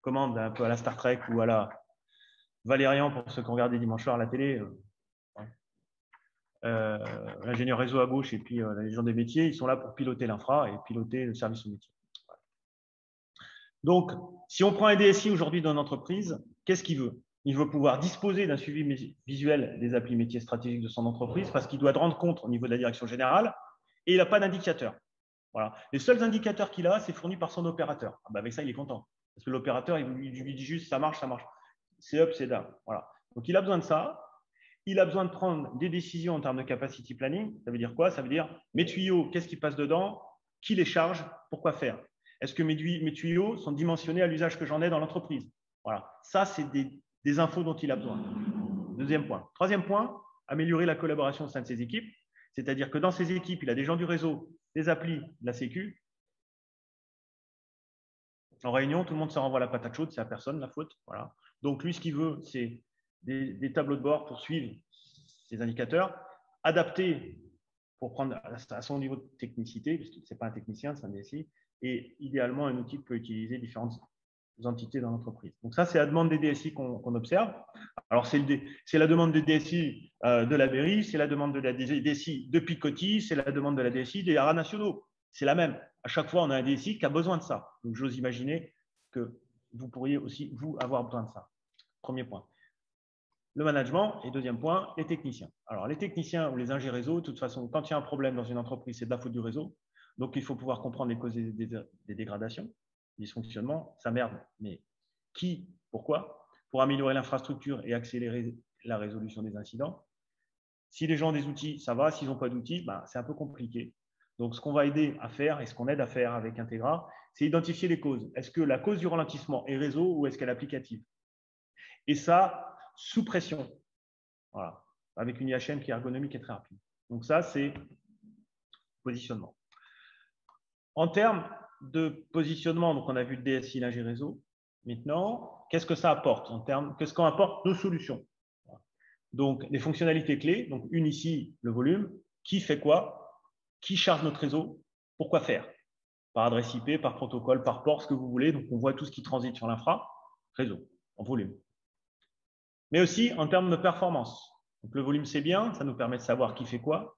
commande un peu à la Star Trek ou à la Valérian pour ceux qui ont regardé dimanche soir à la télé. L'ingénieur réseau à gauche et puis les gens des métiers, ils sont là pour piloter l'infra et piloter le service au métier. Donc, si on prend un DSI aujourd'hui dans une entreprise, qu'est-ce qu'il veut? Il veut pouvoir disposer d'un suivi visuel des applis métiers stratégiques de son entreprise parce qu'il doit rendre compte au niveau de la direction générale et il n'a pas d'indicateur. Voilà. Les seuls indicateurs qu'il a, c'est fourni par son opérateur. Ah ben avec ça, il est content. Parce que l'opérateur, il lui dit juste ça marche, ça marche. C'est up, c'est down. Voilà. Donc, il a besoin de ça. Il a besoin de prendre des décisions en termes de capacity planning. Ça veut dire quoi? Ça veut dire mes tuyaux, qu'est-ce qui passe dedans? Qui les charge? Pourquoi faire? Est-ce que mes tuyaux sont dimensionnés à l'usage que j'en ai dans l'entreprise? Voilà. Ça, c'est des infos dont il a besoin. Deuxième point. Troisième point, améliorer la collaboration au sein de ses équipes. C'est-à-dire que dans ses équipes, il a des gens du réseau, des applis, de la sécu. En réunion, tout le monde se renvoie la patate chaude, c'est à personne la faute. Voilà. Donc, lui, ce qu'il veut, c'est des tableaux de bord pour suivre ces indicateurs, adaptés pour prendre à son niveau de technicité, parce que ce n'est pas un technicien, c'est un DSI, et idéalement un outil qui peut utiliser différentes entités dans l'entreprise. Donc ça, c'est la demande des DSI qu'on observe. Alors, c'est la demande des DSI de la Berry, c'est la demande de la DSI de Picoty, c'est la demande de la DSI des haras nationaux. C'est la même. À chaque fois, on a un DSI qui a besoin de ça. Donc, j'ose imaginer que vous pourriez aussi, vous, avoir besoin de ça. Premier point. Le management et deuxième point, les techniciens. Alors, les techniciens ou les ingés réseau, de toute façon, quand il y a un problème dans une entreprise, c'est de la faute du réseau. Donc, il faut pouvoir comprendre les causes des dégradations, des dysfonctionnements. Ça merde, mais qui, pourquoi? Pour améliorer l'infrastructure et accélérer la résolution des incidents. Si les gens ont des outils, ça va. S'ils n'ont pas d'outils, ben, c'est un peu compliqué. Donc, ce qu'on va aider à faire et ce qu'on aide à faire avec Integra, c'est identifier les causes. Est-ce que la cause du ralentissement est réseau ou est-ce qu'elle est applicative? Et ça, sous pression, voilà, avec une IHM qui est ergonomique et très rapide. Donc ça, c'est positionnement. En termes de positionnement, donc on a vu le DSI, l'ingé réseau. Maintenant, qu'est-ce que ça apporte en termes, qu'est-ce qu'on apporte nos solutions? Donc, les fonctionnalités clés, donc une ici, le volume, qui fait quoi? Qui charge notre réseau? Pourquoi faire? Par adresse IP, par protocole, par port, ce que vous voulez. Donc, on voit tout ce qui transite sur l'infra, réseau, en volume. Mais aussi en termes de performance. Donc, le volume, c'est bien, ça nous permet de savoir qui fait quoi,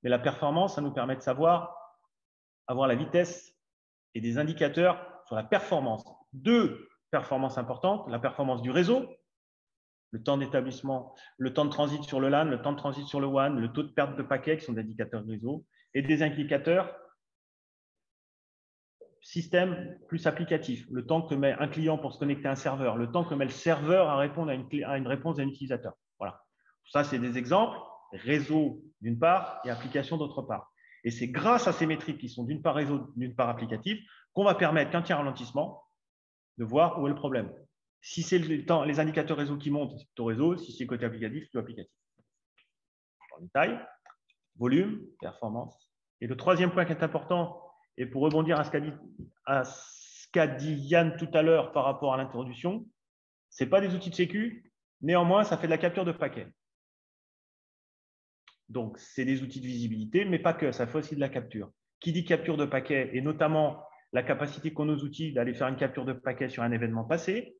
mais la performance, ça nous permet de savoir avoir la vitesse et des indicateurs sur la performance. Deux performances importantes, la performance du réseau, le temps d'établissement, le temps de transit sur le LAN, le temps de transit sur le WAN, le taux de perte de paquets qui sont des indicateurs de réseau, et des indicateurs système plus applicatif, le temps que met un client pour se connecter à un serveur, le temps que met le serveur à répondre à une réponse d'un utilisateur. Voilà. Ça, c'est des exemples, réseau d'une part et application d'autre part. Et c'est grâce à ces métriques qui sont d'une part réseau, d'une part applicatif, qu'on va permettre, quand il y a un ralentissement, de voir où est le problème. Si c'est les indicateurs réseau qui montent, c'est plutôt réseau. Si c'est côté applicatif, c'est plutôt applicatif. En détail, volume, performance. Et le troisième point qui est important, et pour rebondir à ce qu'a dit Yann tout à l'heure par rapport à l'introduction, ce n'est pas des outils de sécu, néanmoins, ça fait de la capture de paquets. Donc, c'est des outils de visibilité, mais pas que, ça fait aussi de la capture. Qui dit capture de paquets, et notamment la capacité qu'ont nos outils d'aller faire une capture de paquets sur un événement passé,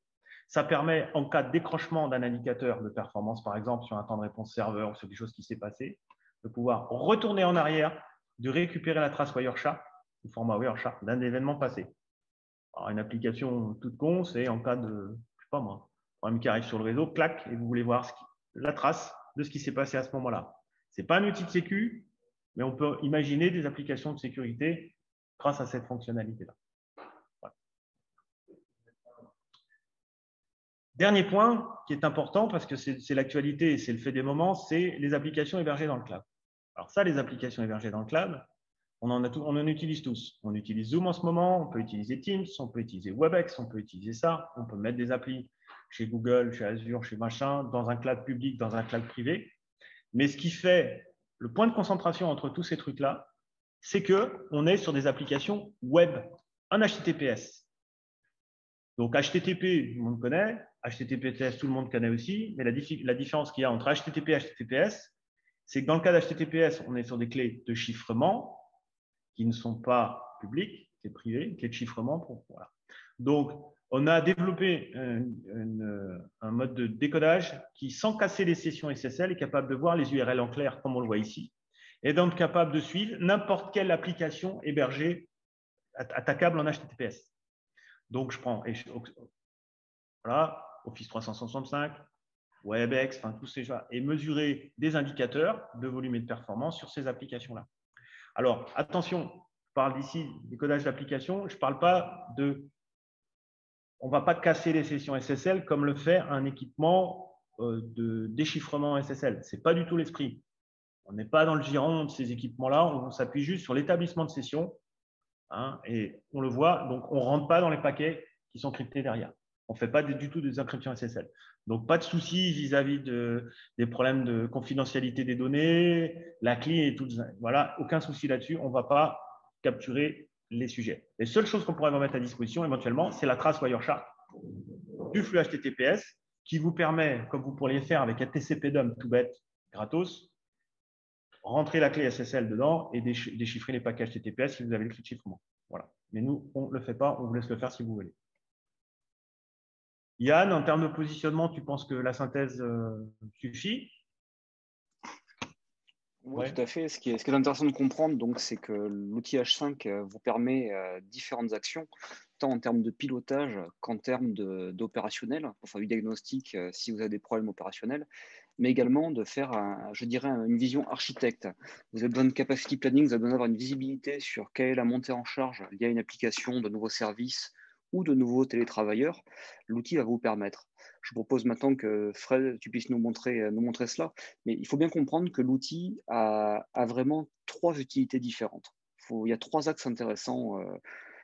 ça permet, en cas de décrochement d'un indicateur de performance, par exemple, sur un temps de réponse serveur ou sur des choses qui s'est passé, de pouvoir retourner en arrière, de récupérer la trace Wireshark, au format Wireshark, d'un événement passé. Alors, une application toute con, c'est en cas de, je sais pas moi, problème qui arrive sur le réseau, clac, et vous voulez voir la trace de ce qui s'est passé à ce moment-là. Ce n'est pas un outil de sécu, mais on peut imaginer des applications de sécurité grâce à cette fonctionnalité-là. Voilà. Dernier point qui est important parce que c'est l'actualité et c'est le fait des moments, c'est les applications hébergées dans le cloud. Alors ça, les applications hébergées dans le cloud, on en utilise tous. On utilise Zoom en ce moment, on peut utiliser Teams, on peut utiliser Webex, on peut utiliser ça, on peut mettre des applis chez Google, chez Azure, chez machin, dans un cloud public, dans un cloud privé. Mais ce qui fait le point de concentration entre tous ces trucs-là, c'est qu'on est sur des applications web en HTTPS. Donc, HTTP, tout le monde connaît. HTTPS, tout le monde connaît aussi. Mais la différence qu'il y a entre HTTP et HTTPS, c'est que dans le cas d'HTTPS, on est sur des clés de chiffrement qui ne sont pas publiques. clé privée, clé de chiffrement. Voilà. Donc, on a développé un mode de décodage qui, sans casser les sessions SSL, est capable de voir les URL en clair, comme on le voit ici, et donc capable de suivre n'importe quelle application hébergée, attaquable en HTTPS. Donc, je prends voilà, Office 365, WebEx, enfin tous ces choses, et mesurer des indicateurs de volume et de performance sur ces applications-là. Alors, attention, je parle d'ici décodage d'application, je ne parle pas de… On ne va pas casser les sessions SSL comme le fait un équipement de déchiffrement SSL. Ce n'est pas du tout l'esprit. On n'est pas dans le giron de ces équipements-là, on s'appuie juste sur l'établissement de session, hein, et on le voit, donc on ne rentre pas dans les paquets qui sont cryptés derrière. On ne fait pas du tout des encryptions SSL. Donc, pas de souci vis-à-vis des problèmes de confidentialité des données, la clé et tout. Voilà, aucun souci là-dessus. On ne va pas capturer les sujets. Les seules choses qu'on pourrait vous mettre à disposition éventuellement, c'est la trace Wireshark du flux HTTPS qui vous permet, comme vous pourriez faire avec un TCP-dump tout bête, gratos, rentrer la clé SSL dedans et déchiffrer les paquets HTTPS si vous avez le clé de chiffrement. Voilà. Mais nous, on ne le fait pas, on vous laisse le faire si vous voulez. Yann, en termes de positionnement, tu penses que la synthèse suffit? Oui, ouais. Tout à fait. Ce qui est intéressant de comprendre, c'est que l'outil H5 vous permet différentes actions, tant en termes de pilotage qu'en termes d'opérationnel, pour faire du diagnostic si vous avez des problèmes opérationnels, mais également de faire, je dirais, une vision architecte. Vous avez besoin de capacity planning, vous avez besoin d'avoir une visibilité sur quelle est la montée en charge liée à une application, de nouveaux services ou de nouveaux télétravailleurs. L'outil va vous permettre. Je propose maintenant que Fred, tu puisses nous montrer cela. Mais il faut bien comprendre que l'outil a vraiment 3 utilités différentes. Il y a 3 axes intéressants.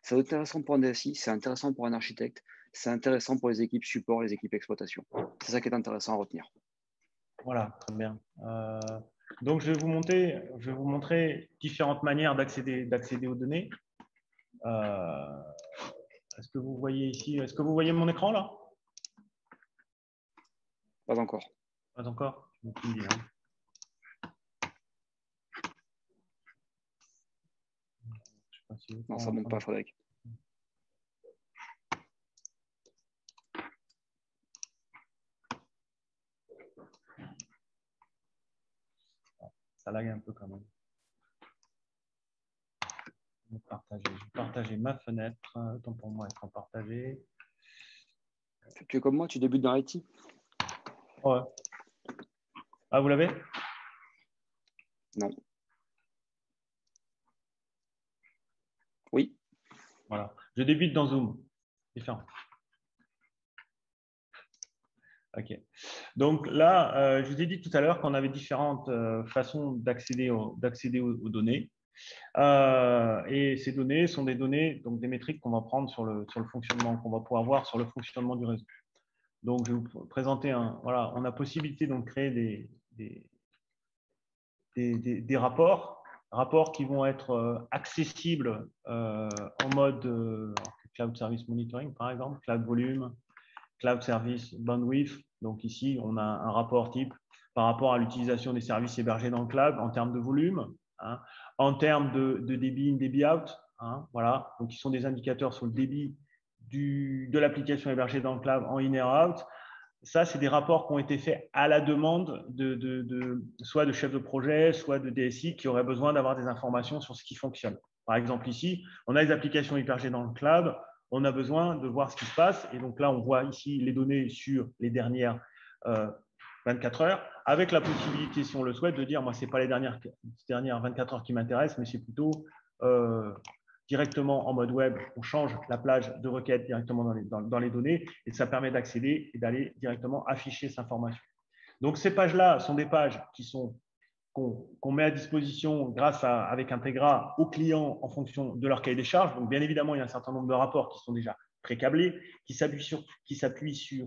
C'est intéressant pour un DSI, c'est intéressant pour un architecte, c'est intéressant pour les équipes support, les équipes exploitation. C'est ça qui est intéressant à retenir. Voilà, très bien. Donc, je vais vous montrer différentes manières d'accéder aux données. Est-ce que vous voyez ici, est-ce que vous voyez mon écran là? Pas encore. Pas encore. Non, ça ne monte pas, Frédéric. Ça lag un peu quand même. Je vais partager ma fenêtre. Autant pour moi, écran partagé. Tu es comme moi, tu débutes dans l'IT. Ouais. Ah, vous l'avez? Non. Oui. Voilà. Je débute dans Zoom. Différent. OK. Donc là, je vous ai dit tout à l'heure qu'on avait différentes façons d'accéder aux données. Et ces données sont des données, donc des métriques qu'on va prendre sur le fonctionnement, qu'on va pouvoir voir sur le fonctionnement du réseau. Donc, je vais vous présenter voilà, on a possibilité donc de créer des rapports qui vont être accessibles en mode Cloud Service Monitoring, par exemple, Cloud Volume, Cloud Service Bandwidth. Donc ici, on a un rapport type par rapport à l'utilisation des services hébergés dans le cloud en termes de volume, hein, en termes de débit in, débit out. Hein, voilà. Donc, ils sont des indicateurs sur le débit de l'application hébergée dans le cloud en in et out. Ça, c'est des rapports qui ont été faits à la demande soit de chefs de projet, soit de DSI qui auraient besoin d'avoir des informations sur ce qui fonctionne. Par exemple, ici, on a des applications hébergées dans le cloud. On a besoin de voir ce qui se passe. Et donc là, on voit ici les données sur les dernières 24 heures, avec la possibilité, si on le souhaite, de dire, moi, ce n'est pas les dernières 24 heures qui m'intéressent, mais c'est plutôt directement en mode web, on change la plage de requête directement dans les données et ça permet d'accéder et d'aller directement afficher cette information. Donc, ces pages-là sont des pages qu'on met à disposition avec Integra aux clients en fonction de leur cahier des charges. Donc, bien évidemment, il y a un certain nombre de rapports qui sont déjà pré-câblés, qui s'appuient sur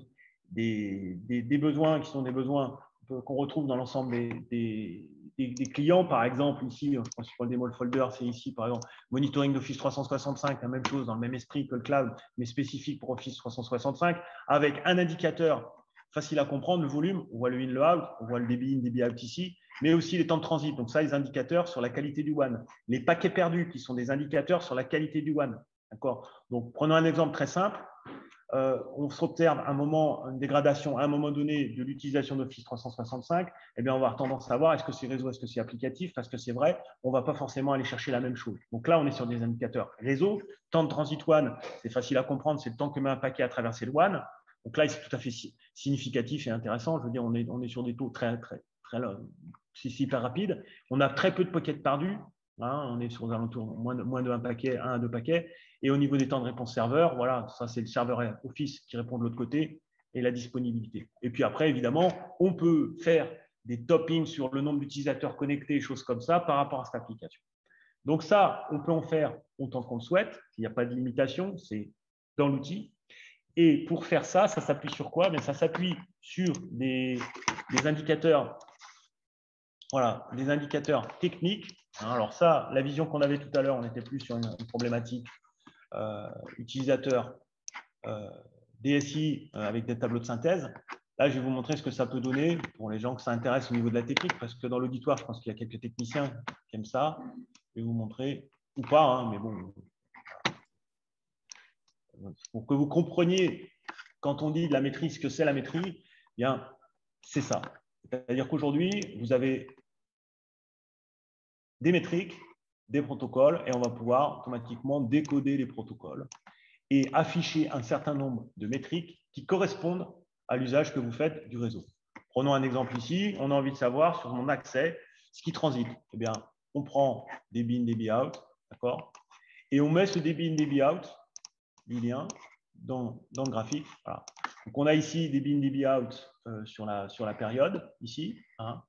des besoins qui sont des besoins qu'on retrouve dans l'ensemble des clients. Par exemple, ici, je pense que le démo folder, c'est ici, par exemple, monitoring d'Office 365, la même chose dans le même esprit que le cloud, mais spécifique pour Office 365, avec un indicateur facile à comprendre, le volume, on voit le in, le out, on voit le débit in, débit out ici, mais aussi les temps de transit. Donc ça, les indicateurs sur la qualité du WAN. Les paquets perdus qui sont des indicateurs sur la qualité du WAN. D'accord. Donc prenons un exemple très simple. On s'observe une dégradation à un moment donné de l'utilisation d'Office 365, eh bien, on va avoir tendance à voir est-ce que c'est réseau, est-ce que c'est applicatif, parce que c'est vrai, on ne va pas forcément aller chercher la même chose. Donc là, on est sur des indicateurs réseau. Temps de transit WAN, c'est facile à comprendre, c'est le temps que met un paquet à traverser le WAN. Donc là, c'est tout à fait significatif et intéressant. Je veux dire, on est sur des taux très c'est hyper rapide. On a très peu de paquets perdus. Hein, on est sur des alentours moins de 1 paquet, 1 à 2 paquets. Et au niveau des temps de réponse serveur, voilà, ça c'est le serveur Office qui répond de l'autre côté et la disponibilité. Et puis après, évidemment, on peut faire des toppings sur le nombre d'utilisateurs connectés, choses comme ça, par rapport à cette application. Donc ça, on peut en faire autant qu'on le souhaite. Il n'y a pas de limitation, c'est dans l'outil. Et pour faire ça, ça s'appuie sur quoi? Ça s'appuie sur des indicateurs, voilà, des indicateurs techniques. Alors ça, la vision qu'on avait tout à l'heure, on était plus sur une problématique utilisateur DSI avec des tableaux de synthèse. Là, je vais vous montrer ce que ça peut donner pour les gens que ça intéresse au niveau de la technique, parce que dans l'auditoire, je pense qu'il y a quelques techniciens qui aiment ça. Je vais vous montrer, ou pas, hein, mais bon, pour que vous compreniez, quand on dit de la maîtrise, ce que c'est la maîtrise, bien, c'est ça. C'est-à-dire qu'aujourd'hui, vous avez des métriques, des protocoles, et on va pouvoir automatiquement décoder les protocoles et afficher un certain nombre de métriques qui correspondent à l'usage que vous faites du réseau. Prenons un exemple ici. On a envie de savoir sur mon accès ce qui transite. Eh bien, on prend débit in, débit out, d'accord, et on met ce débit in, débit out, lien, dans le graphique. Voilà. Donc, on a ici débit in, débit out sur la période, ici, hein,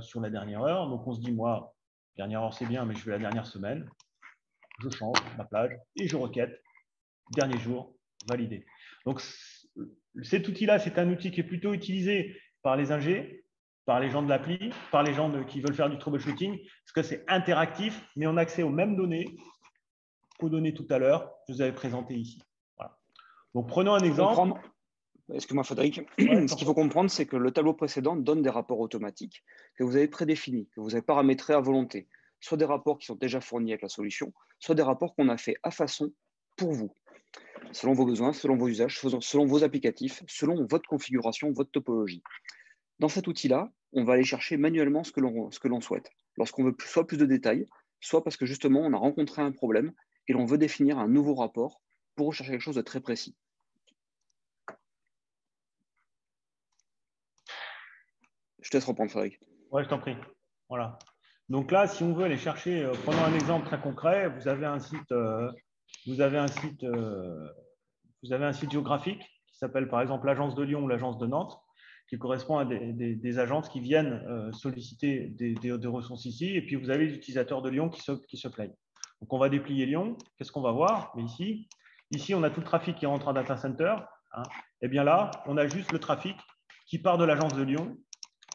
sur la dernière heure. Donc, on se dit, moi, dernière heure, c'est bien, mais je veux la dernière semaine. Je change ma plage et je requête. Dernier jour, validé. Donc, cet outil-là, c'est un outil qui est plutôt utilisé par les ingés, par les gens de l'appli, par les gens qui veulent faire du troubleshooting, parce que c'est interactif, mais on a accès aux mêmes données qu'aux données tout à l'heure que je vous avais présentées ici. Voilà. Donc, prenons un exemple. Excuse-moi, Frédéric. Ouais, ce qu'il faut comprendre, c'est que le tableau précédent donne des rapports automatiques que vous avez prédéfinis, que vous avez paramétrés à volonté. Soit des rapports qui sont déjà fournis avec la solution, soit des rapports qu'on a fait à façon pour vous, selon vos besoins, selon vos usages, selon vos applicatifs, selon votre configuration, votre topologie. Dans cet outil-là, on va aller chercher manuellement ce que l'on souhaite. Lorsqu'on veut soit plus de détails, soit parce que justement, on a rencontré un problème et l'on veut définir un nouveau rapport pour rechercher quelque chose de très précis. Je te laisse reprendre, Frédéric. Oui, je t'en prie. Voilà. Donc là, si on veut aller chercher, prenons un exemple très concret, vous avez un site géographique qui s'appelle par exemple l'agence de Lyon ou l'agence de Nantes, qui correspond à des agences qui viennent solliciter des ressources ici, et puis vous avez les utilisateurs de Lyon qui se plaignent. Donc on va déplier Lyon, qu'est-ce qu'on va voir? Mais ici, on a tout le trafic qui rentre en data center, hein. Et bien là, on a juste le trafic qui part de l'agence de Lyon,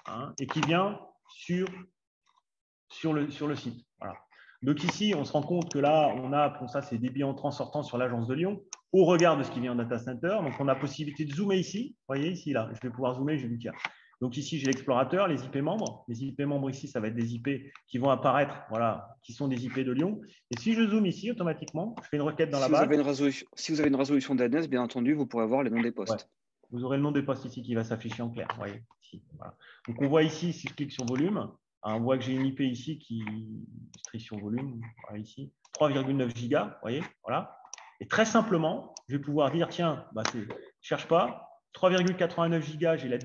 hein, et qui vient sur le site. Voilà. Donc ici, on se rend compte que là, on a, pour ça, c'est débit entrant sortant sur l'agence de Lyon, au regard de ce qui vient en data center. Donc, on a possibilité de zoomer ici. Vous voyez ici, là, je vais pouvoir zoomer, je vais dire. Donc ici, j'ai l'explorateur, les IP membres. Les IP membres ici, ça va être des IP qui vont apparaître, voilà, qui sont des IP de Lyon. Et si je zoome ici, automatiquement, je fais une requête dans la base. Si vous avez une résolution DNS, bien entendu, vous pourrez voir les noms des postes. Ouais. Vous aurez le nom des postes ici qui va s'afficher en clair. Vous voyez, ici, voilà. Donc, on voit ici, si je clique sur volume, on voit que j'ai une IP ici qui restriction volume, voilà, ici, 3,9 gigas, vous voyez, voilà. Et très simplement, je vais pouvoir dire, tiens, je ne cherche pas, 3,89 gigas, j'ai la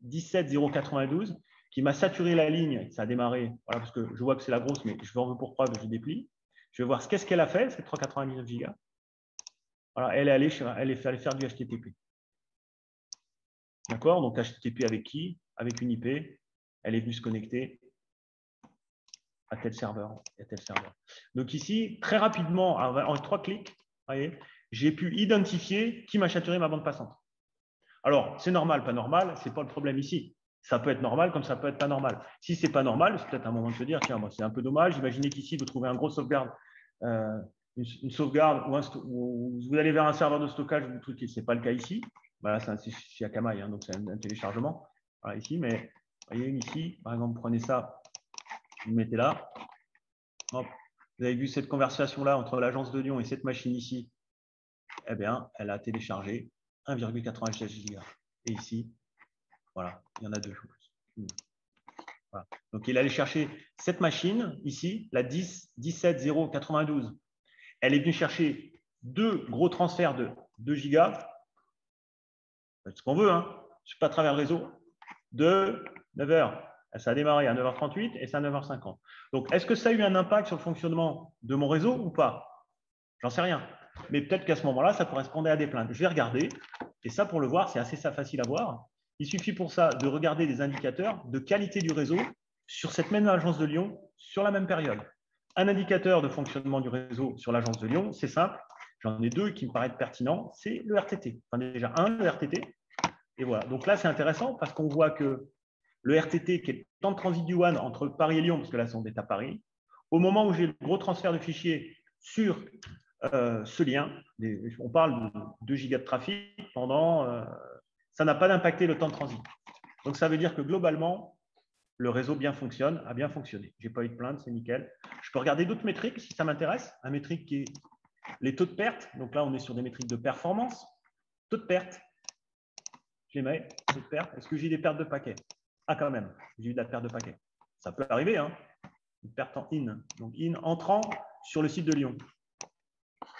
17092 qui m'a saturé la ligne, ça a démarré, voilà, parce que je vois que c'est la grosse, mais je veux en veux pour preuve, je déplie. Je vais voir qu'est-ce qu'elle a fait, cette 3,99 gigas. Voilà, elle est allée faire du HTTP. D'accord? Donc HTTP avec qui? Avec une IP. Elle est venue se connecter à tel serveur et à tel serveur. Donc ici, très rapidement, en 3 clics, j'ai pu identifier qui m'a saturé ma bande passante. Alors, c'est normal, pas normal, ce n'est pas le problème ici. Ça peut être normal comme ça peut être pas normal. Si ce n'est pas normal, c'est peut-être un moment de se dire, tiens, c'est un peu dommage. Imaginez qu'ici, vous trouvez un gros sauvegarde, une sauvegarde où vous allez vers un serveur de stockage, vous truquez, ce n'est pas le cas ici. Bah, c'est chez Akamai, hein, donc c'est un téléchargement. Voilà, ici, mais vous voyez ici, par exemple, prenez ça, vous le mettez là. Hop. Vous avez vu cette conversation-là entre l'agence de Lyon et cette machine ici. Eh bien, elle a téléchargé 1,96 Go. Et ici, voilà, il y en a deux. Voilà. Donc, il allait chercher cette machine ici, la 17092. Elle est venue chercher deux gros transferts de 2 gigas. C'est ce qu'on veut, hein. Je ne suis pas à travers le réseau. De 9h. Ça a démarré à 9h38 et c'est à 9h50. Donc, est-ce que ça a eu un impact sur le fonctionnement de mon réseau ou pas? J'en sais rien. Mais peut-être qu'à ce moment-là, ça correspondait à des plaintes. Je vais regarder. Et ça, pour le voir, c'est assez facile à voir. Il suffit pour ça de regarder des indicateurs de qualité du réseau sur cette même agence de Lyon sur la même période. Un indicateur de fonctionnement du réseau sur l'agence de Lyon, c'est simple. J'en ai deux qui me paraissent pertinents. C'est le RTT. Enfin, déjà, le RTT. Et voilà. Donc là, c'est intéressant parce qu'on voit que le RTT, qui est le temps de transit du WAN entre Paris et Lyon, parce que là, on est à Paris, au moment où j'ai le gros transfert de fichiers sur ce lien, on parle de 2 gigas de trafic, ça n'a pas d'impacté le temps de transit. Donc, ça veut dire que globalement, le réseau a bien fonctionné. Je n'ai pas eu de plainte, c'est nickel. Je peux regarder d'autres métriques si ça m'intéresse. Un métrique qui est les taux de perte. Donc là, on est sur des métriques de performance. Taux de perte. Je les mets, taux de perte. Est-ce que j'ai des pertes de paquets? Ah, quand même, j'ai eu de la perte de paquets. Ça peut arriver, hein. Une perte en in. Donc, in entrant sur le site de Lyon.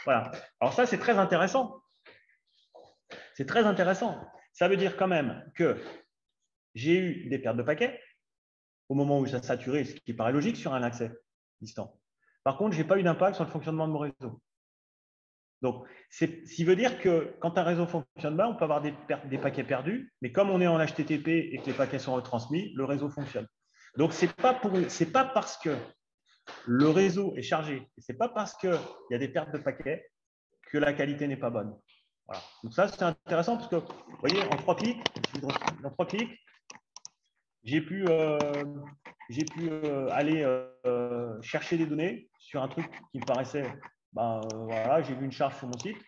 Voilà. Alors ça, c'est très intéressant. C'est très intéressant. Ça veut dire quand même que j'ai eu des pertes de paquets au moment où ça a saturé, ce qui paraît logique sur un accès distant. Par contre, je n'ai pas eu d'impact sur le fonctionnement de mon réseau. Donc, ce qui veut dire que quand un réseau fonctionne bien, on peut avoir des paquets perdus, mais comme on est en HTTP et que les paquets sont retransmis, le réseau fonctionne. Donc, ce n'est pas parce que le réseau est chargé, ce n'est pas parce qu'il y a des pertes de paquets que la qualité n'est pas bonne. Voilà. Donc ça, c'est intéressant parce que, vous voyez, en 3 clics, j'ai pu aller chercher des données sur un truc qui me paraissait, voilà, j'ai vu une charge sur mon site.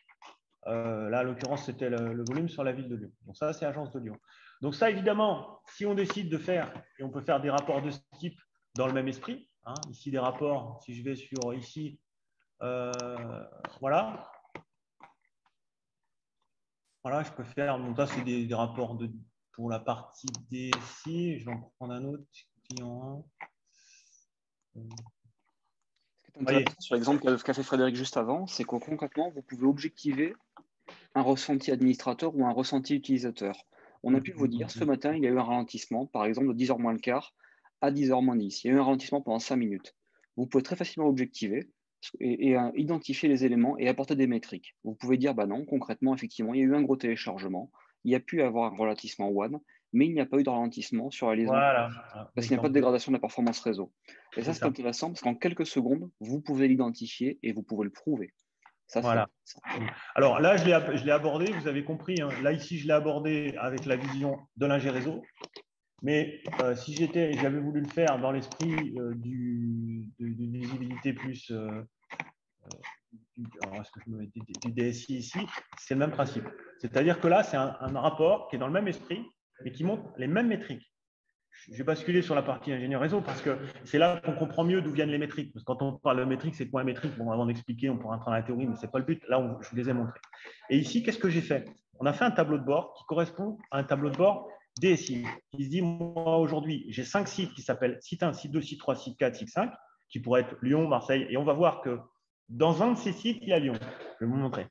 Là, en l'occurrence, c'était le volume sur la ville de Lyon. Donc ça, c'est Agence de Lyon. Donc ça, évidemment, si on décide de faire, et on peut faire des rapports de ce type dans le même esprit, hein, ici des rapports, si je vais sur ici, voilà, je peux faire, donc ça, c'est des rapports pour la partie DSI. Je vais en prendre un autre, client 1. Ce qui est intéressant sur l'exemple qu'a fait Frédéric juste avant, c'est que concrètement, vous pouvez objectiver un ressenti administrateur ou un ressenti utilisateur. On a pu vous dire, ce matin, il y a eu un ralentissement, par exemple, de 10h moins le quart à 10h moins 10. Il y a eu un ralentissement pendant 5 minutes. Vous pouvez très facilement objectiver et identifier les éléments et apporter des métriques. Vous pouvez dire, bah non, concrètement, effectivement, il y a eu un gros téléchargement, il y a pu avoir un ralentissement WAN, mais il n'y a pas eu de ralentissement sur la liaison. Voilà. Parce qu'il n'y a pas de dégradation de la performance réseau. Et ça, c'est intéressant parce qu'en quelques secondes, vous pouvez l'identifier et vous pouvez le prouver. Ça, voilà. Alors là, je l'ai abordé, vous avez compris. Hein. Là, ici, je l'ai abordé avec la vision de l'ingé réseau. Mais si j'avais voulu le faire dans l'esprit d'une visibilité plus est-ce que je me mets du DSI ici, c'est le même principe. C'est-à-dire que là, c'est un rapport qui est dans le même esprit, mais qui montre les mêmes métriques. Je vais basculer sur la partie ingénieur réseau parce que c'est là qu'on comprend mieux d'où viennent les métriques. Parce que quand on parle de métriques, c'est quoi un métrique? Bon, avant d'expliquer, on pourra entrer dans la théorie, mais ce n'est pas le but. Là, je vous les ai montrés. Et ici, qu'est-ce que j'ai fait? On a fait un tableau de bord qui correspond à un tableau de bord DSI. Qui se dit, moi, aujourd'hui, j'ai 5 sites qui s'appellent site 1, site 2, site 3, site 4, site 5, qui pourraient être Lyon, Marseille. Et on va voir que dans un de ces sites, il y a Lyon. Je vais vous montrer.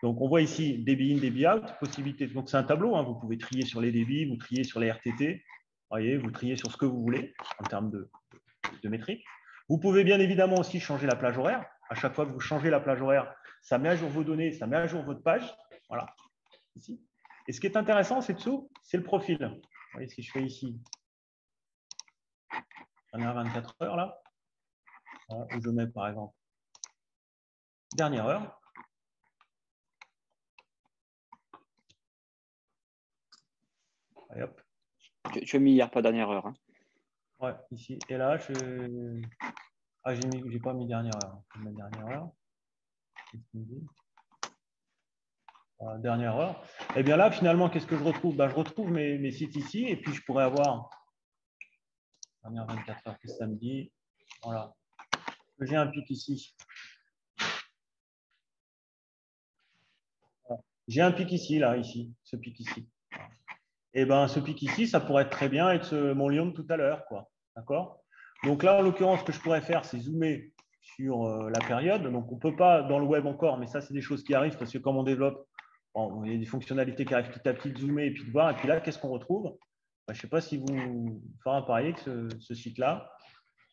Donc, on voit ici débit in, débit out, possibilité. Donc, c'est un tableau. Hein. Vous pouvez trier sur les débits, vous triez sur les RTT. Voyez, vous triez sur ce que vous voulez en termes de métriques. Vous pouvez bien évidemment aussi changer la plage horaire. À chaque fois que vous changez la plage horaire, ça met à jour vos données, ça met à jour votre page. Voilà, ici. Et ce qui est intéressant, c'est dessous, c'est le profil. Vous voyez, si je fais ici, dernière 24 heures, là, où je mets par exemple dernière heure. Allez, hop. Tu as mis hier, pas dernière heure. Hein. Ouais, ici. Et là, j'ai pas mis dernière heure. Je vais mettre dernière heure. Dernière erreur. Et bien là, finalement, qu'est-ce que je retrouve? Je retrouve mes sites ici, et puis je pourrais avoir, dernière 24 heures, qu'est-ce que ça me dit? Voilà. J'ai un pic ici. Voilà. J'ai un pic ici, là, ici, ce pic ici. Et bien, ce pic ici, ça pourrait très bien être mon lion de tout à l'heure, quoi. D'accord? Donc là, en l'occurrence, ce que je pourrais faire, c'est zoomer sur la période. Donc, on ne peut pas dans le web encore, mais ça, c'est des choses qui arrivent parce que comme on développe, bon, il y a des fonctionnalités qui arrivent petit à petit de zoomer et puis de voir. Et puis là, qu'est-ce qu'on retrouve? Je ne sais pas si vous fera parier que ce site-là,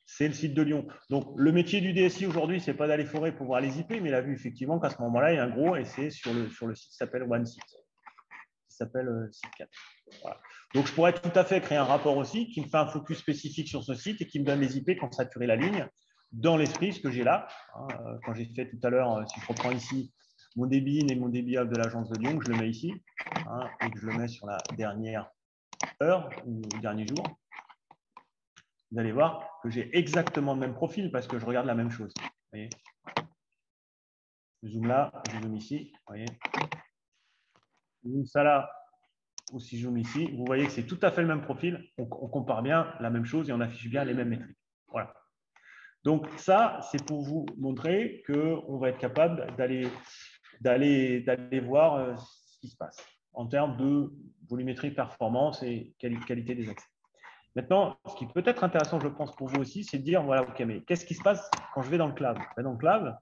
c'est le site de Lyon. Donc, le métier du DSI aujourd'hui, ce n'est pas d'aller forer pour voir les IP, mais il a vu effectivement qu'à ce moment-là, il y a un gros, et c'est sur le site qui s'appelle OneSite, qui s'appelle site 4. Voilà. Donc, je pourrais tout à fait créer un rapport aussi qui me fait un focus spécifique sur ce site et qui me donne les IP qui ont saturé la ligne dans l'esprit, ce que j'ai là. Quand j'ai fait tout à l'heure, si je reprends ici mon débit et mon débit de l'agence de Lyon, je le mets ici et que je le mets sur la dernière heure ou le dernier jour. Vous allez voir que j'ai exactement le même profil parce que je regarde la même chose. Vous voyez, je zoome là, je zoome ici. Vous voyez, je zoome ça là, ou si je zoome ici, vous voyez que c'est tout à fait le même profil. On compare bien la même chose et on affiche bien les mêmes métriques. Voilà. Donc ça, c'est pour vous montrer qu'on va être capable d'aller voir ce qui se passe en termes de volumétrie, performance et qualité des accès. Maintenant, ce qui peut être intéressant, je pense, pour vous aussi, c'est de dire, voilà, ok, mais qu'est-ce qui se passe quand je vais dans le cloud? Dans le cloud,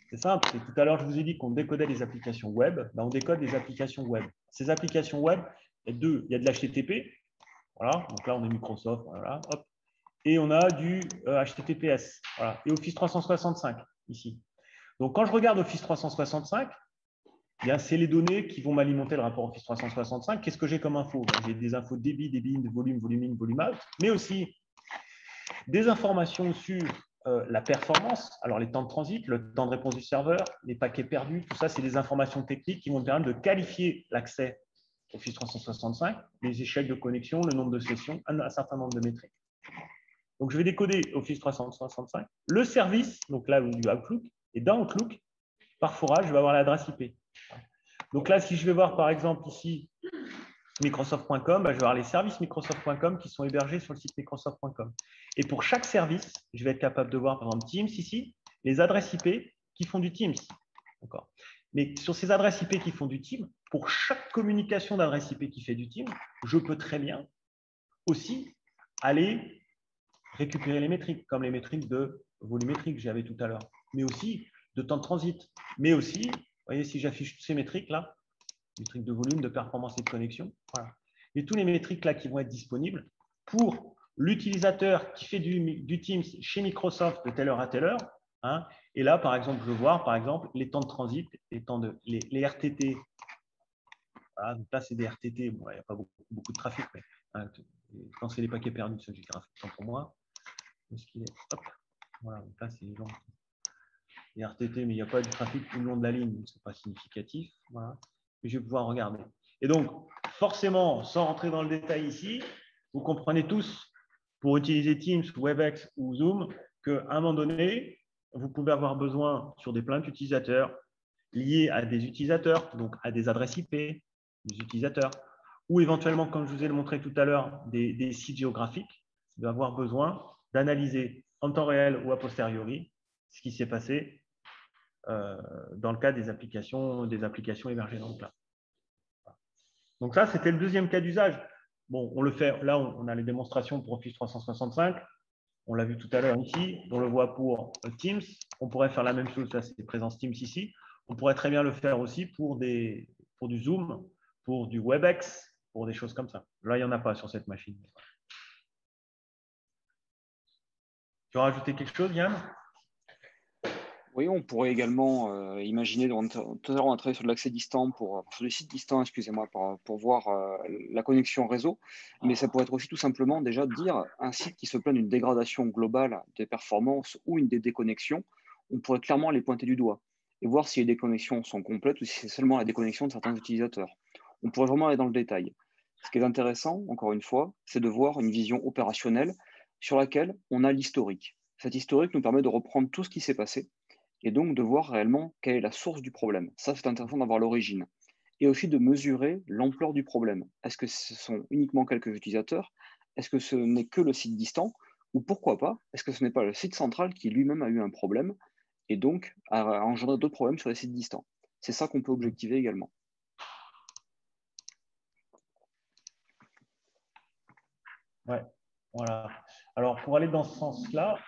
c'est simple. Tout à l'heure, je vous ai dit qu'on décodait des applications web. On décode des applications web. Ces applications web, il y a de l'HTTP. Voilà. Donc là, on est Microsoft. Voilà. Hop. Et on a du HTTPS. Voilà. Et Office 365 ici. Donc, quand je regarde Office 365, c'est les données qui vont m'alimenter le rapport Office 365. Qu'est-ce que j'ai comme info? J'ai des infos de débit, débit, de volume, volume in, volume out, mais aussi des informations sur la performance, alors les temps de transit, le temps de réponse du serveur, les paquets perdus, tout ça, c'est des informations techniques qui vont me permettre de qualifier l'accès Office 365, les échelles de connexion, le nombre de sessions, un certain nombre de métriques. Donc, je vais décoder Office 365, le service, donc là, du Outlook, et dans Outlook, par forage, je vais avoir l'adresse IP. Donc là, si je vais voir, par exemple, ici, Microsoft.com, je vais avoir les services Microsoft.com qui sont hébergés sur le site Microsoft.com. Et pour chaque service, je vais être capable de voir, par exemple, Teams ici, les adresses IP qui font du Teams. Mais sur ces adresses IP qui font du Teams, pour chaque communication d'adresse IP qui fait du Teams, je peux très bien aussi aller récupérer les métriques, comme les métriques de volumétrie que j'avais tout à l'heure, mais aussi de temps de transit. Mais aussi, vous voyez, si j'affiche toutes ces métriques-là, métriques de volume, de performance et de connexion. Voilà. Et tous les métriques là qui vont être disponibles pour l'utilisateur qui fait du Teams chez Microsoft de telle heure à telle heure. Et là, par exemple, je veux voir par exemple les temps de transit, les RTT. Voilà, donc là, c'est des RTT. Bon, il n'y a pas beaucoup de trafic, mais quand c'est les paquets perdus, ça, j'ai grave temps pour moi. Hop. Voilà, donc là, c'est les RTT, mais il n'y a pas de trafic tout le long de la ligne, donc ce n'est pas significatif. Voilà. Et je vais pouvoir regarder. Et donc, forcément, sans rentrer dans le détail ici, vous comprenez tous, pour utiliser Teams, Webex ou Zoom, qu'à un moment donné, vous pouvez avoir besoin sur des plaintes utilisateurs liées à des utilisateurs, donc à des adresses IP des utilisateurs, ou éventuellement, comme je vous ai montré tout à l'heure, des sites géographiques, vous allez avoir besoin d'analyser en temps réel ou a posteriori ce qui s'est passé dans le cas des applications hébergées dans le cloud. Donc ça, c'était le deuxième cas d'usage. Bon, on le fait, là, on a les démonstrations pour Office 365. On l'a vu tout à l'heure ici. On le voit pour Teams. On pourrait faire la même chose, là, c'est présence Teams ici. On pourrait très bien le faire aussi pour du Zoom, pour du Webex, pour des choses comme ça. Là, il n'y en a pas sur cette machine. Tu veux rajouter quelque chose, Yann? Oui, on pourrait également imaginer, tout à l'heure on a travaillé sur de l'accès distant, sur le site distant, excusez-moi, pour voir la connexion réseau, mais ça pourrait être aussi tout simplement déjà dire un site qui se plaint d'une dégradation globale des performances ou une des déconnexions, on pourrait clairement les pointer du doigt et voir si les déconnexions sont complètes ou si c'est seulement la déconnexion de certains utilisateurs. On pourrait vraiment aller dans le détail. Ce qui est intéressant, encore une fois, c'est de voir une vision opérationnelle sur laquelle on a l'historique. Cet historique nous permet de reprendre tout ce qui s'est passé et donc de voir réellement quelle est la source du problème. Ça, c'est intéressant d'avoir l'origine. et aussi de mesurer l'ampleur du problème. Est-ce que ce sont uniquement quelques utilisateurs? Est-ce que ce n'est que le site distant? Ou pourquoi pas, est-ce que ce n'est pas le site central qui lui-même a eu un problème et donc a engendré d'autres problèmes sur les sites distants? C'est ça qu'on peut objectiver également. Ouais, voilà. Alors, pour aller dans ce sens-là,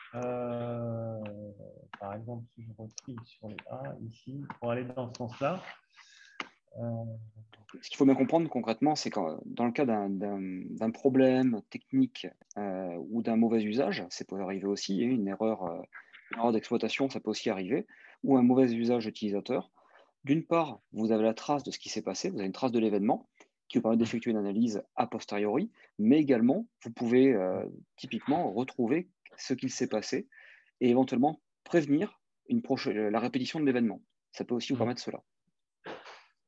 par exemple, si je repris sur les A ici, pour aller dans ce sens-là, ce qu'il faut bien comprendre concrètement, c'est que dans le cas d'un problème technique ou d'un mauvais usage, ça peut arriver aussi, et une erreur d'exploitation, ça peut aussi arriver, ou un mauvais usage utilisateur. D'une part, vous avez la trace de ce qui s'est passé, vous avez une trace de l'événement qui vous permet d'effectuer une analyse a posteriori, mais également, vous pouvez typiquement retrouver ce qu'il s'est passé et éventuellement prévenir la répétition de l'événement. Ça peut aussi vous permettre cela.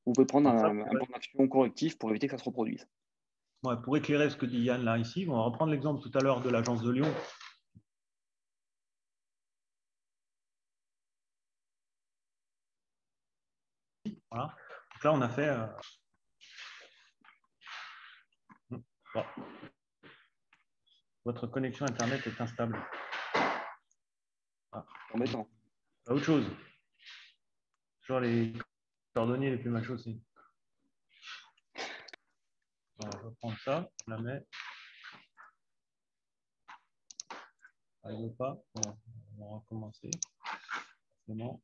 Vous pouvez prendre un plan d'action correctif pour éviter que ça se reproduise. Ouais, pour éclairer ce que dit Yann là ici, on va reprendre l'exemple tout à l'heure de l'agence de Lyon. Voilà. Donc là, on a fait. Bon. Votre connexion Internet est instable. Ah. Embêtant. Autre chose. Toujours les cordonniers les plus mal chaussés. On va reprendre ça, on la met. Elle ne veut pas. Bon, on va recommencer. Forcément.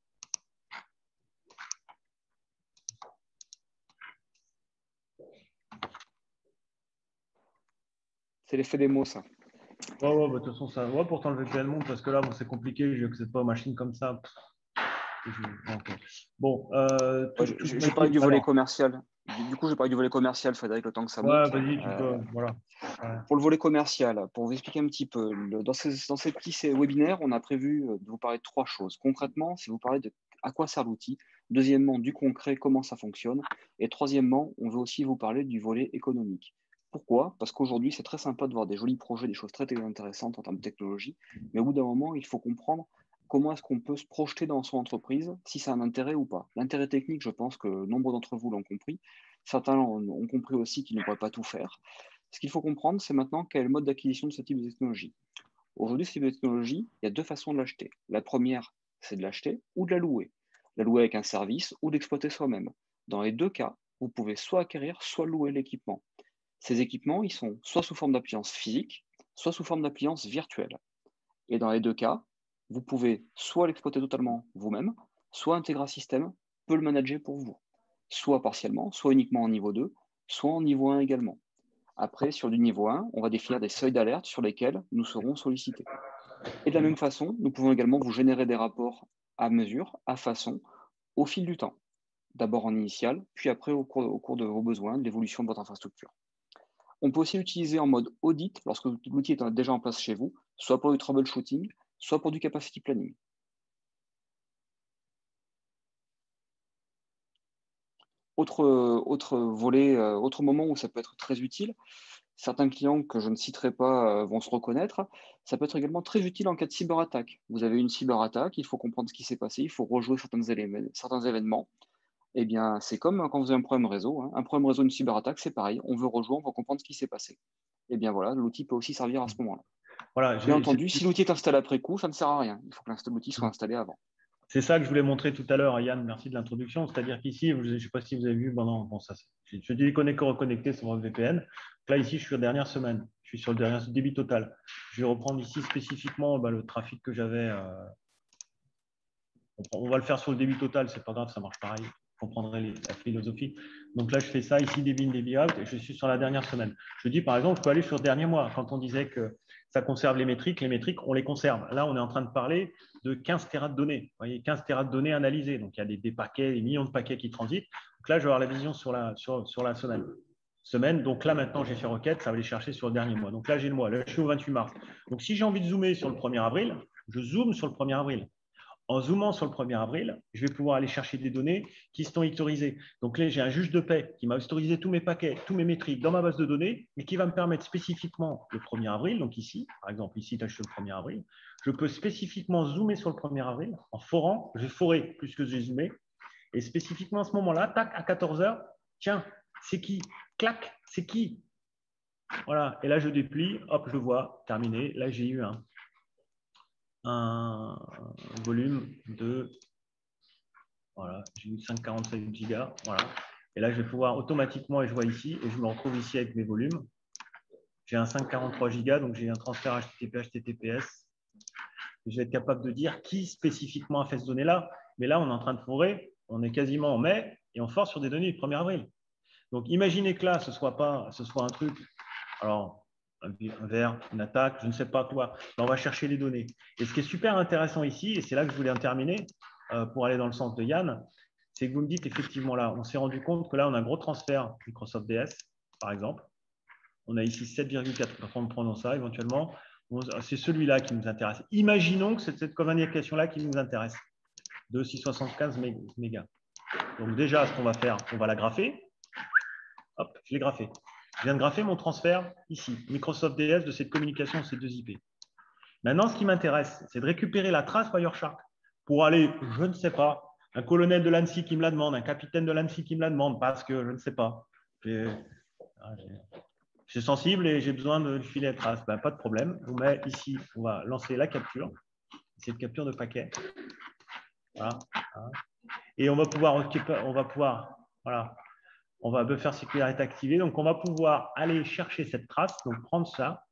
C'est l'effet des mots, ça. Ouais, bah, de toute façon, ça va. Pourtant, le VPN monte parce que là, bon, c'est compliqué. Je n'accède pas aux machines comme ça. Bon, je parle du volet commercial. Du coup, je parle du volet commercial, Frédéric, le temps que ça monte. Ouais, vas-y, tu peux. Voilà. Ouais. Pour le volet commercial, pour vous expliquer un petit peu, dans ces petits webinaires, on a prévu de vous parler de 3 choses. Concrètement, c'est vous parler de à quoi sert l'outil. Deuxièmement, du concret, comment ça fonctionne. Et troisièmement, on veut aussi vous parler du volet économique. Pourquoi? Parce qu'aujourd'hui, c'est très sympa de voir des jolis projets, des choses très intéressantes en termes de technologie. Mais au bout d'un moment, il faut comprendre comment est-ce qu'on peut se projeter dans son entreprise, si ça a un intérêt ou pas. L'intérêt technique, je pense que nombre d'entre vous l'ont compris. Certains ont compris aussi qu'ils ne pourraient pas tout faire. Ce qu'il faut comprendre, c'est maintenant quel est le mode d'acquisition de ce type de technologie. Aujourd'hui, ce type de technologie, il y a 2 façons de l'acheter. La première, c'est de l'acheter ou de la louer. La louer avec un service ou d'exploiter soi-même. Dans les 2 cas, vous pouvez soit acquérir, soit louer l'équipement. Ces équipements, ils sont soit sous forme d'appliance physique, soit sous forme d'appliance virtuelle. Et dans les 2 cas, vous pouvez soit l'exploiter totalement vous-même, soit Integra System peut le manager pour vous. Soit partiellement, soit uniquement en niveau 2, soit en niveau 1 également. Après, sur du niveau 1, on va définir des seuils d'alerte sur lesquels nous serons sollicités. Et de la même façon, nous pouvons également vous générer des rapports à mesure, à façon, au fil du temps. D'abord en initial, puis après au cours de vos besoins, de l'évolution de votre infrastructure. On peut aussi l'utiliser en mode audit lorsque l'outil est déjà en place chez vous, soit pour du troubleshooting, soit pour du capacity planning. Autre volet, autre moment où ça peut être très utile, certains clients que je ne citerai pas vont se reconnaître, ça peut être également très utile en cas de cyberattaque. Vous avez une cyberattaque, il faut comprendre ce qui s'est passé, il faut rejouer certains événements. Eh bien, c'est comme quand vous avez un problème réseau. Hein. Un problème réseau, une cyberattaque, c'est pareil. On veut rejouer, on veut comprendre ce qui s'est passé. Eh bien voilà, l'outil peut aussi servir à ce moment-là. Voilà, bien entendu, si l'outil est installé après coup, ça ne sert à rien. Il faut que l'outil soit installé avant. C'est ça que je voulais montrer tout à l'heure, Yann, merci de l'introduction. C'est-à-dire qu'ici, je ne sais pas si vous avez vu, bon, ça, je dis reconnecté sur votre VPN. Là, ici, je suis sur la dernière semaine. Je suis sur le dernier débit total. Je vais reprendre ici spécifiquement le trafic que j'avais. On va le faire sur le débit total, c'est pas grave, ça marche pareil. Vous comprendrez la philosophie. Donc là, je fais ça ici, débit in, débit out, et je suis sur la dernière semaine. Je dis, par exemple, je peux aller sur le dernier mois. Quand on disait que ça conserve les métriques, on les conserve. Là, on est en train de parler de 15 Tera de données. Vous voyez, 15 Tera de données analysées. Donc, il y a des paquets, des millions de paquets qui transitent. Donc là, je vais avoir la vision sur la semaine. Donc là, maintenant, j'ai fait requête, ça va les chercher sur le dernier mois. Donc là, j'ai le mois. Là, je suis au 28 mars. Donc, si j'ai envie de zoomer sur le 1er avril, je zoome sur le 1er avril. En zoomant sur le 1er avril, je vais pouvoir aller chercher des données qui sont historisées. Donc là, j'ai un juge de paix qui m'a historisé tous mes paquets, tous mes métriques dans ma base de données, et qui va me permettre spécifiquement le 1er avril, donc ici, par exemple, ici, tu as le 1er avril, je peux spécifiquement zoomer sur le 1er avril en forant, j'ai foré plus que j'ai zoomé, et spécifiquement à ce moment-là, tac, à 14 heures, Tiens, c'est qui? Clac, c'est qui? Voilà. Et là, je déplie, hop, je vois, terminé. Là, j'ai eu un volume de, voilà, j'ai eu 5,47 gigas. Voilà. Et là, je vais pouvoir automatiquement, et je vois ici, et je me retrouve ici avec mes volumes. J'ai un 5,43 gigas, donc j'ai un transfert HTTP, HTTPS. Je vais être capable de dire qui spécifiquement a fait cette donnée-là. Mais là, on est en train de fourrer, on est quasiment en mai, et on force sur des données du 1er avril. Donc, imaginez que là, ce soit un truc, alors, un vers, une attaque, je ne sais pas quoi. Mais on va chercher les données. Et ce qui est super intéressant ici, et c'est là que je voulais en terminer, pour aller dans le sens de Yann, c'est que vous me dites effectivement là, on s'est rendu compte que là, on a un gros transfert Microsoft DS, par exemple. On a ici 7,4, prenons ça éventuellement. C'est celui-là qui nous intéresse. Imaginons que c'est cette communication-là qui nous intéresse, de 675 mégas. Donc déjà, ce qu'on va faire, on va la grapher. Hop, je l'ai graphé. Je viens de grapher mon transfert ici, Microsoft DS de cette communication de ces deux IP. Maintenant, ce qui m'intéresse, c'est de récupérer la trace Wireshark pour aller, je ne sais pas, un colonel de l'ANSI qui me la demande, un capitaine de l'ANSI qui me la demande, parce que je ne sais pas. C'est sensible et j'ai besoin de filer la trace. Ben, pas de problème. On met ici, on va lancer la capture. C'est une capture de paquet. Voilà. Et on va pouvoir, voilà, on va buffer sécurité est activé. Donc, on va pouvoir aller chercher cette trace, donc prendre ça,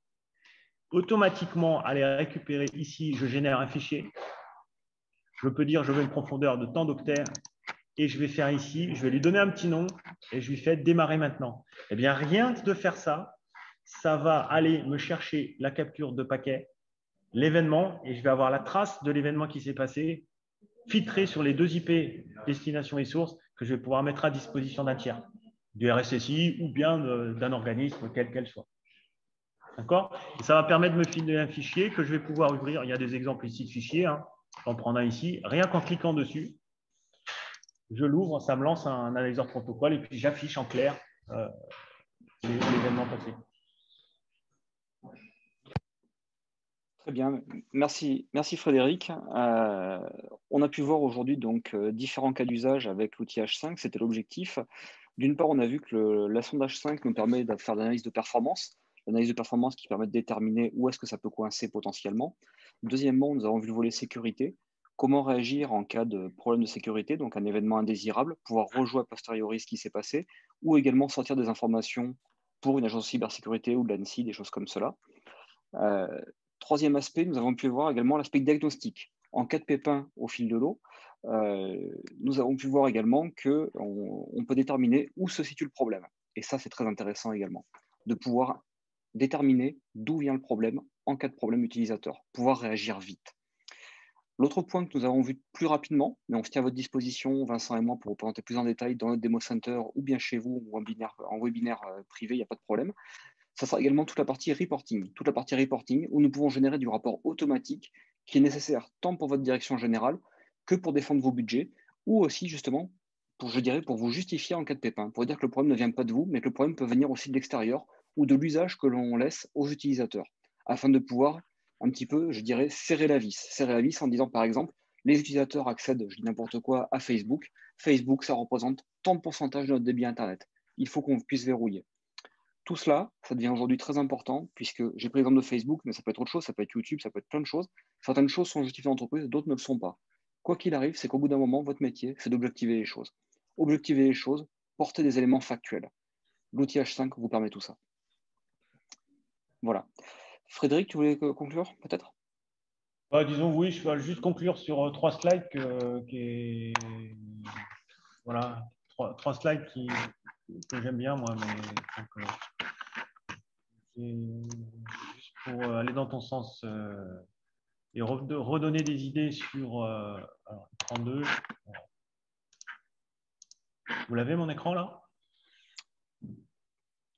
automatiquement aller récupérer ici, je génère un fichier. Je peux dire, je veux une profondeur de tant d'octets et je vais faire ici, je vais lui donner un petit nom et je lui fais démarrer maintenant. Eh bien, rien que de faire ça, ça va aller me chercher la capture de paquet, l'événement, et je vais avoir la trace de l'événement qui s'est passé, filtré sur les deux IP destination et source que je vais pouvoir mettre à disposition d'un tiers, du RSSI ou bien d'un organisme, quel qu'elle soit. D'accord? Et ça va permettre de me filer un fichier que je vais pouvoir ouvrir. Il y a des exemples ici de fichiers. Hein. J'en prends un ici. Rien qu'en cliquant dessus, je l'ouvre, ça me lance un analyseur protocole et puis j'affiche en clair l'événement passé. Très bien, merci Frédéric. On a pu voir aujourd'hui donc différents cas d'usage avec l'outil H5, c'était l'objectif. D'une part, on a vu que la sonde H5 nous permet de faire de l'analyse de performance qui permet de déterminer où est-ce que ça peut coincer potentiellement. Deuxièmement, nous avons vu le volet sécurité, comment réagir en cas de problème de sécurité, donc un événement indésirable, pouvoir rejouer a posteriori ce qui s'est passé, ou également sortir des informations pour une agence de cybersécurité ou de l'ANSI, des choses comme cela. Troisième aspect, nous avons pu voir également l'aspect diagnostic. En cas de pépin au fil de l'eau, nous avons pu voir également qu'on peut déterminer où se situe le problème. Et ça, c'est très intéressant également, de pouvoir déterminer d'où vient le problème en cas de problème utilisateur, pouvoir réagir vite. L'autre point que nous avons vu plus rapidement, mais on se tient à votre disposition, Vincent et moi, pour vous présenter plus en détail dans notre démo center ou bien chez vous ou en webinaire privé, il n'y a pas de problème. Ça sera également toute la partie reporting où nous pouvons générer du rapport automatique qui est nécessaire tant pour votre direction générale que pour défendre vos budgets ou aussi justement pour vous justifier en cas de pépin, pour dire que le problème ne vient pas de vous, mais que le problème peut venir aussi de l'extérieur ou de l'usage que l'on laisse aux utilisateurs afin de pouvoir un petit peu, serrer la vis en disant par exemple, les utilisateurs accèdent, je dis n'importe quoi, à Facebook. Facebook, ça représente tant de pourcentage de notre débit Internet. Il faut qu'on puisse verrouiller. Tout cela, ça devient aujourd'hui très important puisque j'ai pris l'exemple de Facebook, mais ça peut être autre chose, ça peut être YouTube, ça peut être plein de choses. Certaines choses sont justifiées en entreprise, d'autres ne le sont pas. Quoi qu'il arrive, c'est qu'au bout d'un moment, votre métier, c'est d'objectiver les choses. Objectiver les choses, porter des éléments factuels. L'outil H5 vous permet tout ça. Voilà. Frédéric, tu voulais conclure peut-être? Disons oui, je vais juste conclure sur 3 slides voilà, trois slides que j'aime bien moi, mais juste pour aller dans ton sens et redonner des idées sur alors, 32. Vous l'avez mon écran là?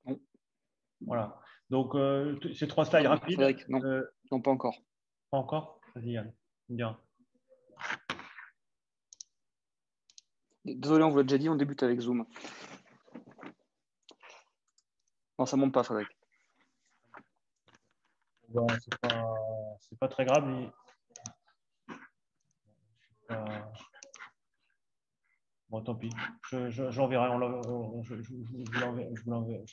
Non. Voilà. Donc ces 3 slides rapides. Frédéric, non. Non, pas encore. Pas encore? Vas-y Yann, tu me diras. Désolé, on vous l'a déjà dit, on débute avec Zoom. Non, ça ne monte pas, Frédéric. Bon, c'est pas très grave. Bon, tant pis. J'enverrai. Je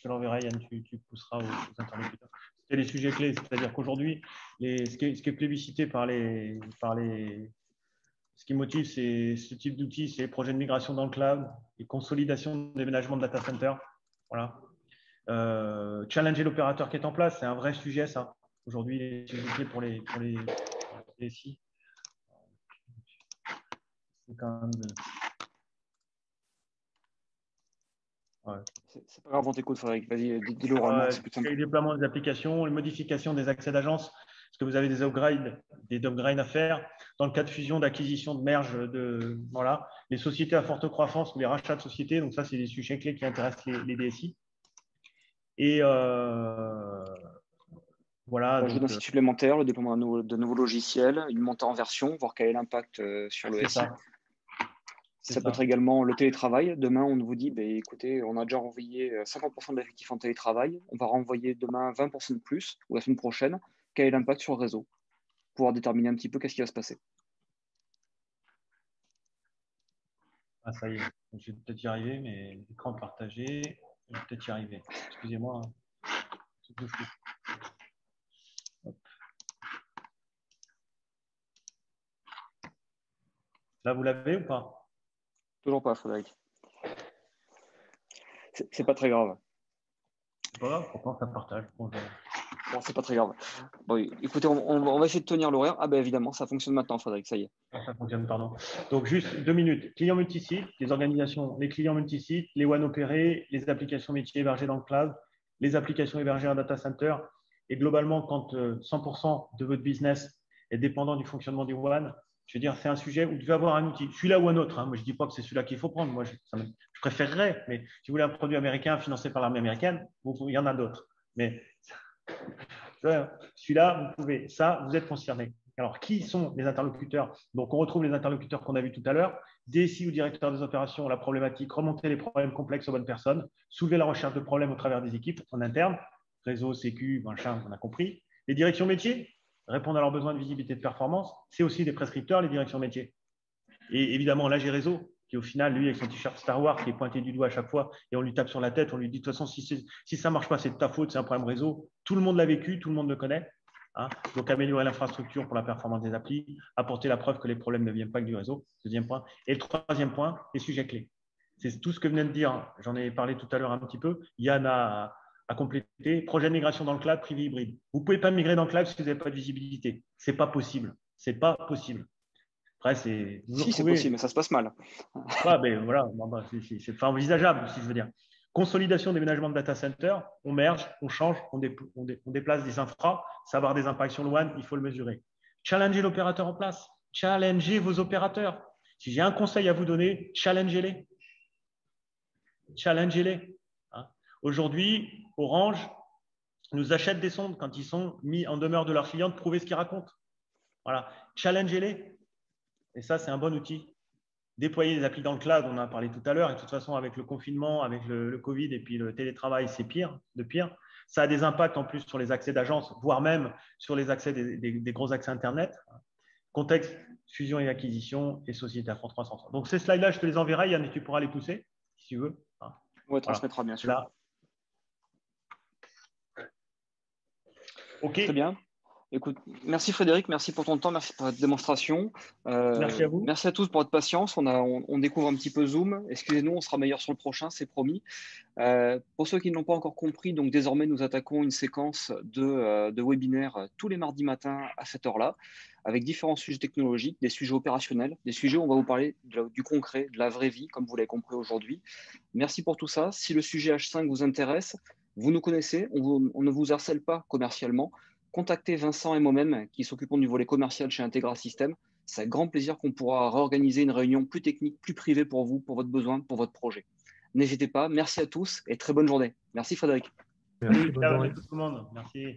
te l'enverrai, Yann. Tu pousseras aux interlocuteurs. C'était les sujets clés. C'est-à-dire qu'aujourd'hui, ce qui est plébiscité ce qui motive ce type d'outils, c'est les projets de migration dans le cloud, les consolidations déménagement de data center. Voilà. Challenger l'opérateur qui est en place, c'est un vrai sujet, ça. Aujourd'hui, les sujets pour les SI. C'est quand même. Ouais. C'est pas grave, on t'écoute, Frédéric. Vas-y, dis-le oralement, c'est plus simple. Le déploiement des applications, les modifications des accès d'agence, parce que vous avez des upgrades à faire. Dans le cas de fusion, d'acquisition, de merge, voilà. Les sociétés à forte croissance ou les rachats de sociétés, donc ça, c'est des sujets clés qui intéressent les DSI. Et voilà. L'ajout d'un site supplémentaire, le déploiement de nouveaux logiciels, une montée en version, voir quel est l'impact sur le SI. Ça peut être également le télétravail. Demain, on vous dit, écoutez, on a déjà renvoyé 50% de l'effectif en télétravail. On va renvoyer demain 20% de plus, ou la semaine prochaine. Quel est l'impact sur le réseau? Pouvoir déterminer un petit peu qu'est-ce qui va se passer. Ah, ça y est, je vais peut-être y arriver, mais l'écran partagé, je vais peut-être y arriver. Excusez-moi. Hop. Là, vous l'avez ou pas? Toujours pas, Frédéric. C'est pas très grave. C'est pas grave, pourtant ça partage. Bon, c'est pas très grave. Bon, écoutez, on va essayer de tenir l'horaire. Ah ben évidemment, ça fonctionne maintenant, Frédéric, ça y est. Ça fonctionne, pardon. Donc juste 2 minutes. Clients multisites, les organisations, les clients multisites, les WAN opérés, les applications métiers hébergées dans le cloud, les applications hébergées en data center. Et globalement, quand 100% de votre business est dépendant du fonctionnement du WAN, je veux dire, c'est un sujet où vous devez avoir un outil, celui-là ou un autre. Hein. Moi, je ne dis pas que c'est celui-là qu'il faut prendre. Moi, je préférerais, mais si vous voulez un produit américain financé par l'armée américaine, il y en a d'autres. Mais celui-là, vous pouvez. Ça, vous êtes concerné. Alors, qui sont les interlocuteurs? Donc, on retrouve les interlocuteurs qu'on a vus tout à l'heure. DSI ou directeur des opérations, la problématique, remonter les problèmes complexes aux bonnes personnes, soulever la recherche de problèmes au travers des équipes en interne, réseau, sécu, machin, on a compris. Les directions métiers, répondre à leurs besoins de visibilité de performance, c'est aussi des prescripteurs, les directions métiers. Et évidemment, l'AG réseau, qui au final, lui, avec son t-shirt Star Wars, qui est pointé du doigt à chaque fois, et on lui tape sur la tête, on lui dit de toute façon, si ça ne marche pas, c'est de ta faute, c'est un problème réseau. Tout le monde l'a vécu, tout le monde le connaît. Hein. Donc, améliorer l'infrastructure pour la performance des applis, apporter la preuve que les problèmes ne viennent pas que du réseau, deuxième point. Et le troisième point, les sujets clés. C'est tout ce que venait de dire, j'en ai parlé tout à l'heure un petit peu. Yann a complété. Projet de migration dans le cloud, privé hybride. Vous ne pouvez pas migrer dans le cloud si vous n'avez pas de visibilité. Ce n'est pas possible. C'est pas possible. Après, c'est possible, mais ça se passe mal. Ah, ben, voilà, c'est envisageable, si je veux dire. Consolidation des ménagements de data center, on merge, on change, on déplace des infras, ça va avoir des impacts sur le WAN, il faut le mesurer. Challenger l'opérateur en place, challenger vos opérateurs. Si j'ai un conseil à vous donner, challengez-les. Challengez-les. Hein. Aujourd'hui, Orange nous achète des sondes quand ils sont mis en demeure de leurs clients de prouver ce qu'ils racontent. Voilà, challengez-les. Et ça, c'est un bon outil. Déployer des applis dans le cloud, on en a parlé tout à l'heure, et de toute façon, avec le confinement, avec le Covid et puis le télétravail, c'est pire, de pire. Ça a des impacts en plus sur les accès d'agence, voire même sur les accès des gros accès Internet. Contexte, fusion et acquisition et société à fort 300. Donc, ces slides-là, je te les enverrai, Yann, et tu pourras les pousser, si tu veux. Oui, transmettra, bien sûr. Là. OK. Très bien. Écoute, merci Frédéric, merci pour ton temps, merci pour cette démonstration. Merci à vous. Merci à tous pour votre patience. On découvre un petit peu Zoom. Excusez-nous, on sera meilleur sur le prochain, c'est promis. Pour ceux qui ne l'ont pas encore compris, donc désormais nous attaquons une séquence de webinaires tous les mardis matins à cette heure-là, avec différents sujets technologiques, des sujets opérationnels, des sujets où on va vous parler du concret, de la vraie vie, comme vous l'avez compris aujourd'hui. Merci pour tout ça. Si le sujet H5 vous intéresse, vous nous connaissez, on ne vous harcèle pas commercialement. Contactez Vincent et moi-même qui s'occupons du volet commercial chez Integra System. C'est avec grand plaisir qu'on pourra réorganiser une réunion plus technique, plus privée pour vous, pour votre besoin, pour votre projet. N'hésitez pas. Merci à tous et très bonne journée. Merci Frédéric. Merci, bonne journée à tout le monde. Merci.